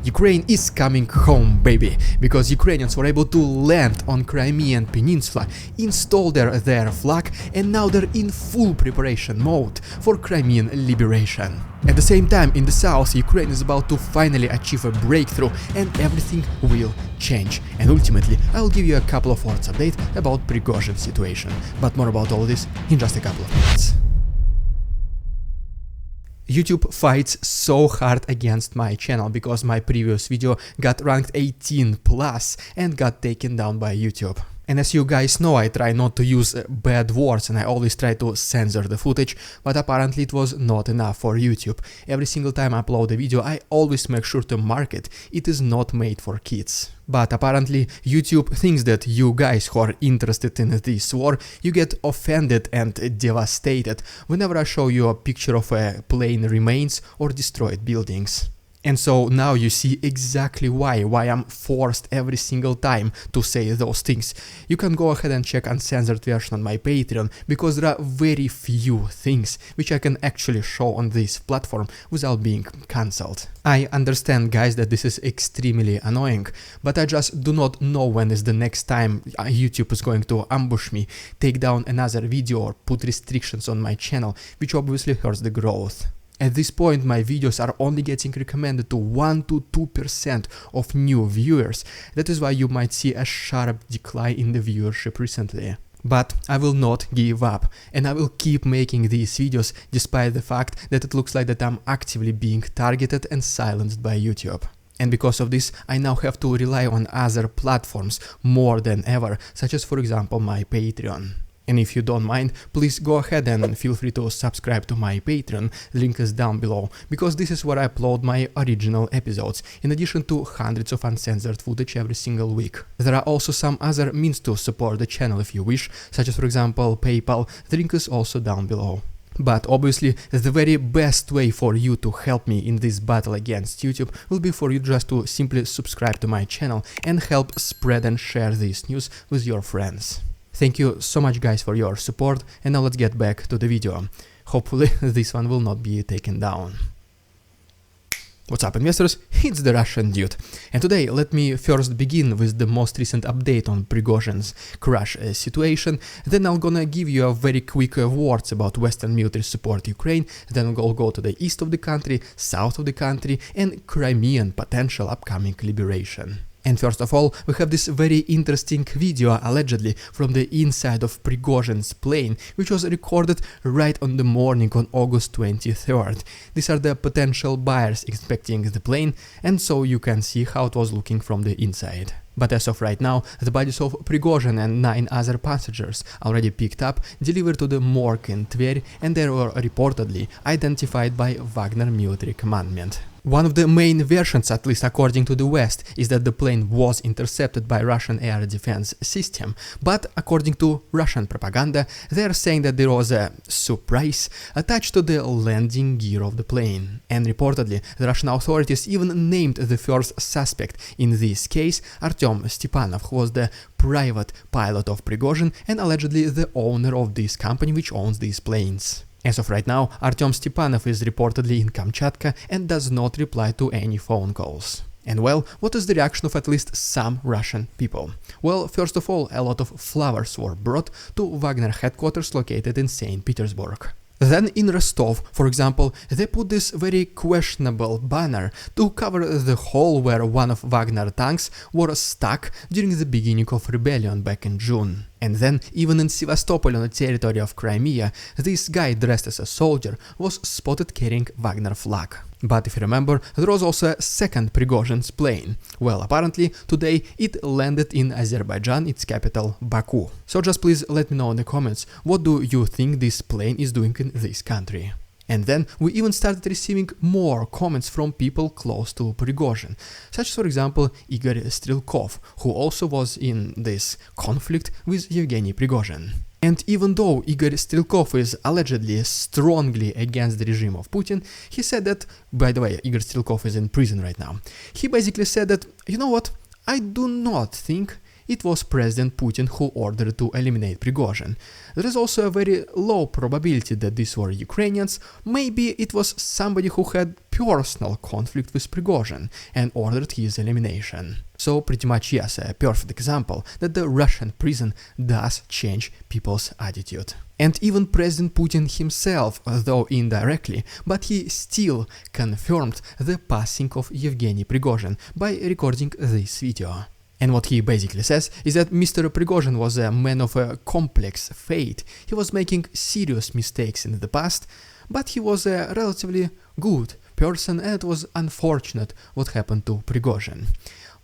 Ukraine is coming home, baby, because Ukrainians were able to land on Crimean Peninsula, install their flag, and now they're in full preparation mode for Crimean liberation. At the same time, in the south, Ukraine is about to finally achieve a breakthrough and everything will change. And ultimately, I'll give you a couple of words update about Prigozhin's situation, but more about all this in just a couple of minutes. YouTube fights so hard against my channel because my previous video got ranked 18+ and got taken down by YouTube. And as you guys know, I try not to use bad words and I always try to censor the footage, but apparently it was not enough for YouTube. Every single time I upload a video, I always make sure to mark it is not made for kids. But apparently YouTube thinks that you guys who are interested in this war, you get offended and devastated whenever I show you a picture of a plane remains or destroyed buildings. And so now you see exactly why I'm forced every single time to say those things. You can go ahead and check uncensored version on my Patreon, because there are very few things which I can actually show on this platform without being cancelled. I understand, guys, that this is extremely annoying, but I just do not know when is the next time YouTube is going to ambush me, take down another video or put restrictions on my channel, which obviously hurts the growth. At this point, my videos are only getting recommended to 1 to 2% of new viewers. That is why you might see a sharp decline in the viewership recently. But I will not give up, and I will keep making these videos despite the fact that it looks like that I'm actively being targeted and silenced by YouTube. And because of this, I now have to rely on other platforms more than ever, such as for example my Patreon. And if you don't mind, please go ahead and feel free to subscribe to my Patreon, link is down below, because this is where I upload my original episodes, in addition to hundreds of uncensored footage every single week. There are also some other means to support the channel if you wish, such as for example PayPal, the link is also down below. But obviously, the very best way for you to help me in this battle against YouTube will be for you just to simply subscribe to my channel and help spread and share this news with your friends. Thank you so much, guys, for your support, and now let's get back to the video. Hopefully this one will not be taken down. What's up, investors? It's the Russian dude, and today let me first begin with the most recent update on Prigozhin's crash situation, then I'm gonna give you a very quick words about Western military support Ukraine, then we'll go to the east of the country, south of the country, and Crimean potential upcoming liberation. And first of all, we have this very interesting video, allegedly, from the inside of Prigozhin's plane, which was recorded right on the morning on August 23rd. These are the potential buyers inspecting the plane, and so you can see how it was looking from the inside. But as of right now, the bodies of Prigozhin and 9 other passengers already picked up, delivered to the morgue in Tver, and they were reportedly identified by Wagner military commandment. One of the main versions, at least according to the West, is that the plane was intercepted by Russian air defense system, but according to Russian propaganda, they are saying that there was a surprise attached to the landing gear of the plane. And reportedly, the Russian authorities even named the first suspect in this case, Artyom Stepanov, who was the private pilot of Prigozhin and allegedly the owner of this company which owns these planes. As of right now, Artyom Stepanov is reportedly in Kamchatka and does not reply to any phone calls. And well, what is the reaction of at least some Russian people? Well, first of all, a lot of flowers were brought to Wagner headquarters located in St. Petersburg. Then in Rostov, for example, they put this very questionable banner to cover the hole where one of Wagner tanks was stuck during the beginning of rebellion back in June. And then, even in Sevastopol on the territory of Crimea, this guy dressed as a soldier was spotted carrying Wagner flag. But if you remember, there was also a second Prigozhin's plane. Well, apparently, today it landed in Azerbaijan, its capital, Baku. So just please let me know in the comments, what do you think this plane is doing in this country? And then we even started receiving more comments from people close to Prigozhin, such as for example Igor Strelkov, who also was in this conflict with Yevgeny Prigozhin. And even though Igor Strelkov is allegedly strongly against the regime of Putin, he said that, by the way, Igor Strelkov is in prison right now, he basically said that, you know what, I do not think it was President Putin who ordered to eliminate Prigozhin. There is also a very low probability that these were Ukrainians. Maybe it was somebody who had personal conflict with Prigozhin and ordered his elimination. So pretty much yes, a perfect example that the Russian prison does change people's attitude. And even President Putin himself, though indirectly, but he still confirmed the passing of Yevgeny Prigozhin by recording this video. And what he basically says is that Mr. Prigozhin was a man of a complex fate. He was making serious mistakes in the past, but he was a relatively good person, and it was unfortunate what happened to Prigozhin.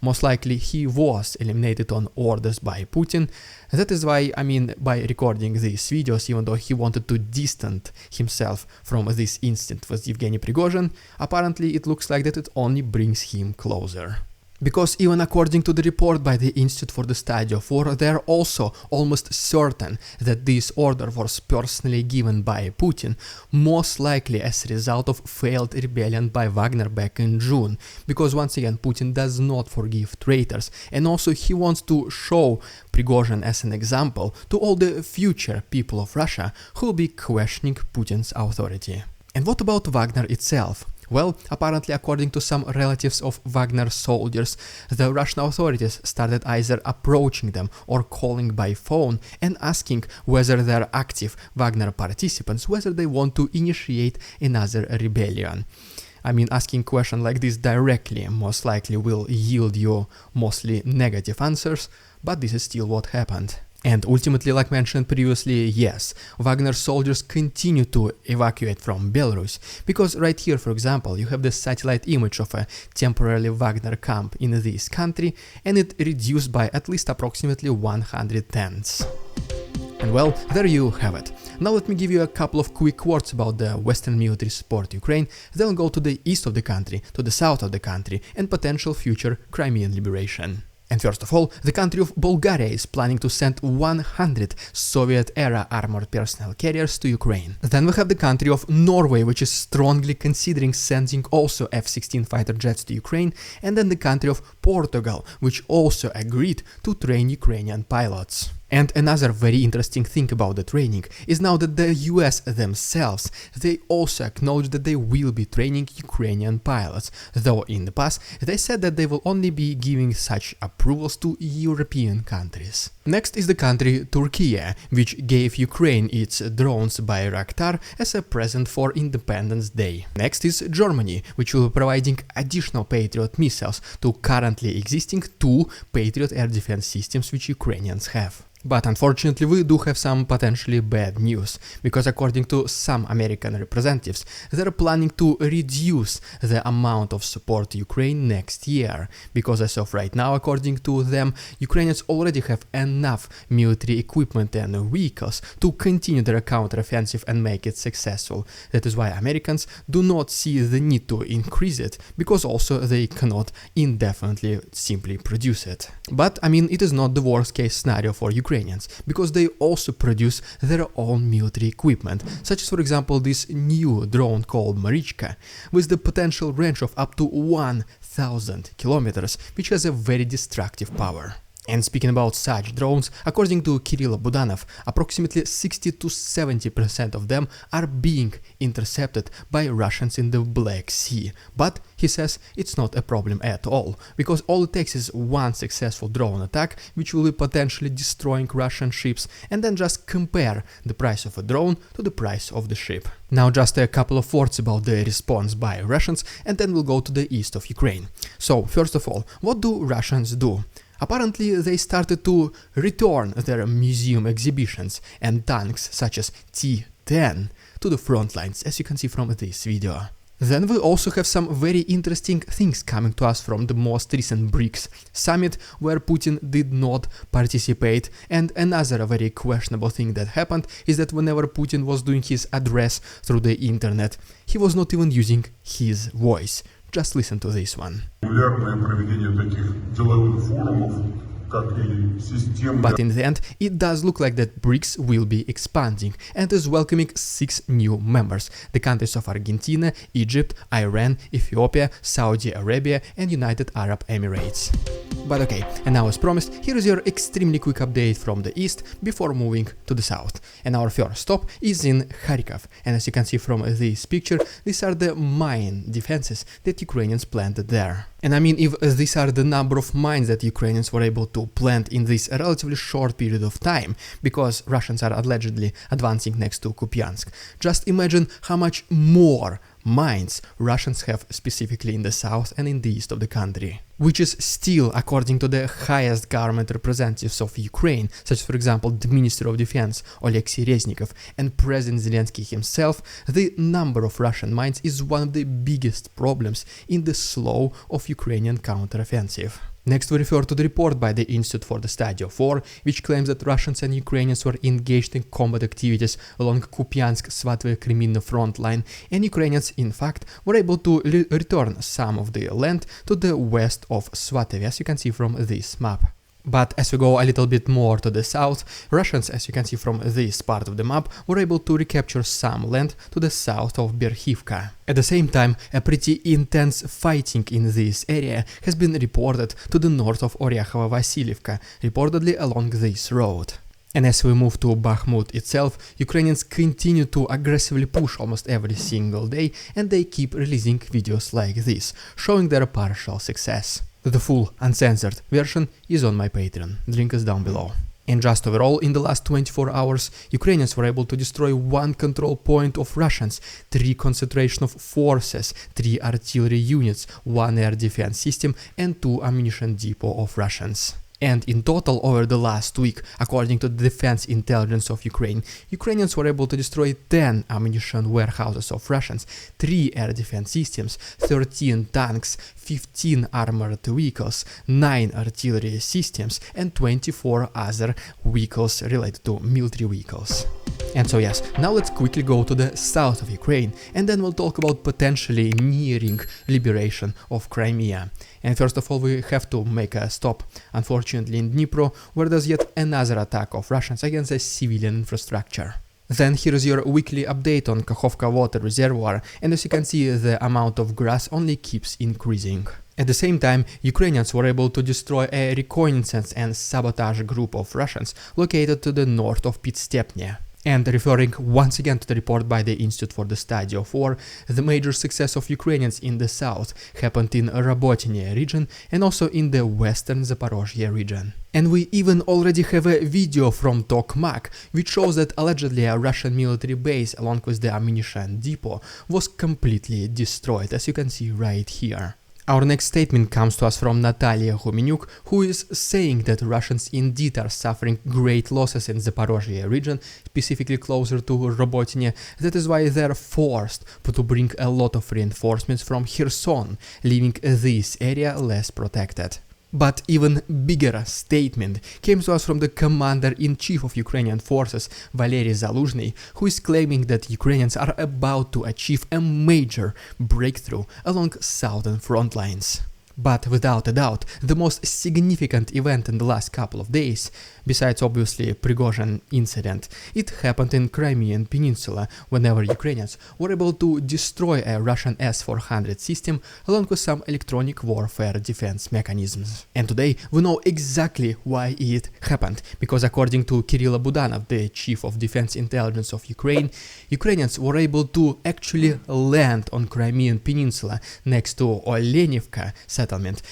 Most likely he was eliminated on orders by Putin. That is why, by recording these videos, even though he wanted to distance himself from this incident with Yevgeny Prigozhin, apparently it looks like that it only brings him closer. Because even according to the report by the Institute for the Study of War, they are also almost certain that this order was personally given by Putin, most likely as a result of failed rebellion by Wagner back in June. Because once again, Putin does not forgive traitors, and also he wants to show Prigozhin as an example to all the future people of Russia who will be questioning Putin's authority. And what about Wagner itself? Well, apparently according to some relatives of Wagner soldiers, the Russian authorities started either approaching them or calling by phone and asking whether they're active Wagner participants, whether they want to initiate another rebellion. Asking questions like this directly most likely will yield you mostly negative answers, but this is still what happened. And ultimately, like mentioned previously, yes, Wagner soldiers continue to evacuate from Belarus, because right here, for example, you have the satellite image of a temporary Wagner camp in this country, and it reduced by at least approximately 100 tents. And well, there you have it. Now let me give you a couple of quick words about the Western military support Ukraine, then we'll go to the east of the country, to the south of the country, and potential future Crimean liberation. And first of all, the country of Bulgaria is planning to send 100 Soviet-era armored personnel carriers to Ukraine. Then we have the country of Norway, which is strongly considering sending also F-16 fighter jets to Ukraine, and then the country of Portugal, which also agreed to train Ukrainian pilots. And another very interesting thing about the training is now that the US themselves, they also acknowledge that they will be training Ukrainian pilots, though in the past they said that they will only be giving such approvals to European countries. Next is the country Turkey, which gave Ukraine its drones Bayraktar as a present for Independence Day. Next is Germany, which will be providing additional Patriot missiles to currently existing 2 Patriot air defense systems which Ukrainians have. But unfortunately we do have some potentially bad news, because according to some American representatives, they're planning to reduce the amount of support to Ukraine next year, because as of right now, according to them, Ukrainians already have enough military equipment and vehicles to continue their counteroffensive and make it successful. That is why Americans do not see the need to increase it, because also they cannot indefinitely simply produce it. But it is not the worst case scenario for Ukraine, because they also produce their own military equipment, such as for example this new drone called Marichka, with the potential range of up to 1000 kilometers, which has a very destructive power. And speaking about such drones, according to Kirill Budanov, approximately 60 to 70% of them are being intercepted by Russians in the Black Sea. But he says it's not a problem at all, because all it takes is one successful drone attack, which will be potentially destroying Russian ships, and then just compare the price of a drone to the price of the ship. Now just a couple of words about the response by Russians, and then we'll go to the east of Ukraine. So first of all, what do Russians do? Apparently they started to return their museum exhibitions and tanks such as T-10 to the front lines, as you can see from this video. Then we also have some very interesting things coming to us from the most recent BRICS summit, where Putin did not participate, and another very questionable thing that happened is that whenever Putin was doing his address through the internet, he was not even using his voice. Just listen to this one. But in the end, it does look like that BRICS will be expanding and is welcoming 6 new members: the countries of Argentina, Egypt, Iran, Ethiopia, Saudi Arabia and United Arab Emirates. But okay, and now as promised, here is your extremely quick update from the east before moving to the south. And our first stop is in Kharkiv, and as you can see from this picture, these are the mine defenses that Ukrainians planted there. And I mean, if these are the number of mines that Ukrainians were able to plant in this relatively short period of time, because Russians are allegedly advancing next to Kupiansk, just imagine how much more mines Russians have specifically in the south and in the east of the country. Which is still, according to the highest government representatives of Ukraine, such as for example the Minister of Defense Oleksiy Reznikov and President Zelensky himself, the number of Russian mines is one of the biggest problems in the slow of Ukrainian counteroffensive. Next we refer to the report by the Institute for the Study of War, which claims that Russians and Ukrainians were engaged in combat activities along Kupiansk-Svatove-Kreminno front line, and Ukrainians in fact were able to return some of the land to the west of Svatove, as you can see from this map. But as we go a little bit more to the south, Russians, as you can see from this part of the map, were able to recapture some land to the south of Berkhivka. At the same time, a pretty intense fighting in this area has been reported to the north of Orekhovo-Vasilievka, reportedly along this road. And as we move to Bakhmut itself, Ukrainians continue to aggressively push almost every single day, and they keep releasing videos like this, showing their partial success. The full, uncensored version is on my Patreon, link is down below. And just overall, in the last 24 hours, Ukrainians were able to destroy 1 control point of Russians, 3 concentration of forces, 3 artillery units, 1 air defense system, and 2 ammunition depot of Russians. And in total, over the last week, according to the Defense Intelligence of Ukraine, Ukrainians were able to destroy 10 ammunition warehouses of Russians, 3 air defense systems, 13 tanks, 15 armored vehicles, 9 artillery systems, and 24 other vehicles related to military vehicles. And so yes, now let's quickly go to the south of Ukraine, and then we'll talk about potentially nearing liberation of Crimea. And first of all, we have to make a stop, unfortunately, in Dnipro, where there's yet another attack of Russians against a civilian infrastructure. Then here is your weekly update on Kakhovka water reservoir, and as you can see, the amount of grass only keeps increasing. At the same time, Ukrainians were able to destroy a reconnaissance and sabotage group of Russians located to the north of Pitstepne. And referring once again to the report by the Institute for the Study of War, the major success of Ukrainians in the south happened in Robotyne region and also in the western Zaporozhye region. And we even already have a video from Tokmak, which shows that allegedly a Russian military base along with the ammunition depot was completely destroyed, as you can see right here. Our next statement comes to us from Natalia Humenyuk, who is saying that Russians indeed are suffering great losses in the Zaporozhye region, specifically closer to Robotyne. That is why they're forced to bring a lot of reinforcements from Kherson, leaving this area less protected. But even bigger statement came to us from the commander-in-chief of Ukrainian forces, Valery Zaluzhny, who is claiming that Ukrainians are about to achieve a major breakthrough along southern front lines. But without a doubt, the most significant event in the last couple of days, besides obviously Prigozhin incident, it happened in Crimean Peninsula, whenever Ukrainians were able to destroy a Russian S-400 system along with some electronic warfare defense mechanisms. And today we know exactly why it happened, because according to Kirill Budanov, the chief of defense intelligence of Ukraine, Ukrainians were able to actually land on Crimean Peninsula next to Olenivka settlement,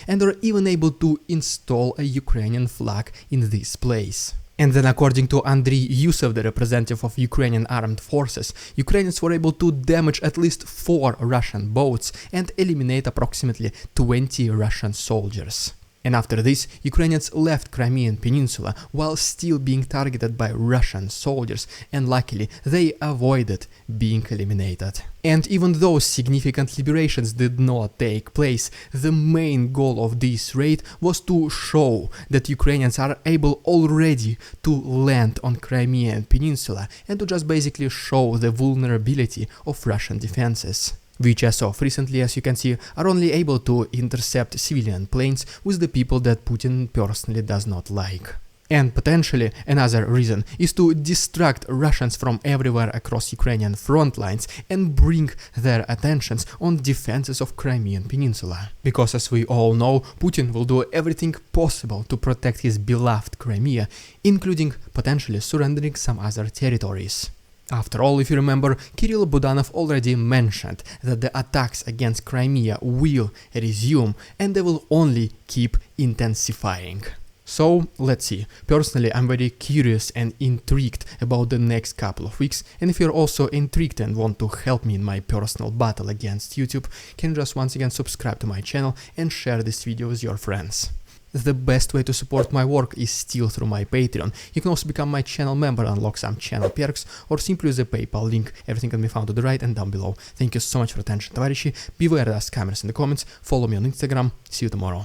and were even able to install a Ukrainian flag in this place. And then according to Andriy Yusov, the representative of Ukrainian armed forces, Ukrainians were able to damage at least 4 Russian boats and eliminate approximately 20 Russian soldiers. And after this, Ukrainians left Crimean Peninsula while still being targeted by Russian soldiers, and luckily they avoided being eliminated. And even though significant liberations did not take place, the main goal of this raid was to show that Ukrainians are able already to land on Crimean Peninsula and to just basically show the vulnerability of Russian defenses, which as of recently, as you can see, are only able to intercept civilian planes with the people that Putin personally does not like. And potentially another reason is to distract Russians from everywhere across Ukrainian front lines and bring their attentions on defenses of Crimean Peninsula. Because as we all know, Putin will do everything possible to protect his beloved Crimea, including potentially surrendering some other territories. After all, if you remember, Kirill Budanov already mentioned that the attacks against Crimea will resume and they will only keep intensifying. So, let's see. Personally, I'm very curious and intrigued about the next couple of weeks, and if you're also intrigued and want to help me in my personal battle against YouTube, can you just once again subscribe to my channel and share this video with your friends. The best way to support my work is still through my Patreon. You can also become my channel member, unlock some channel perks, or simply use the PayPal link. Everything can be found to the right and down below. Thank you so much for attention, товарищи. Beware dust cameras in the comments. Follow me on Instagram. See you tomorrow.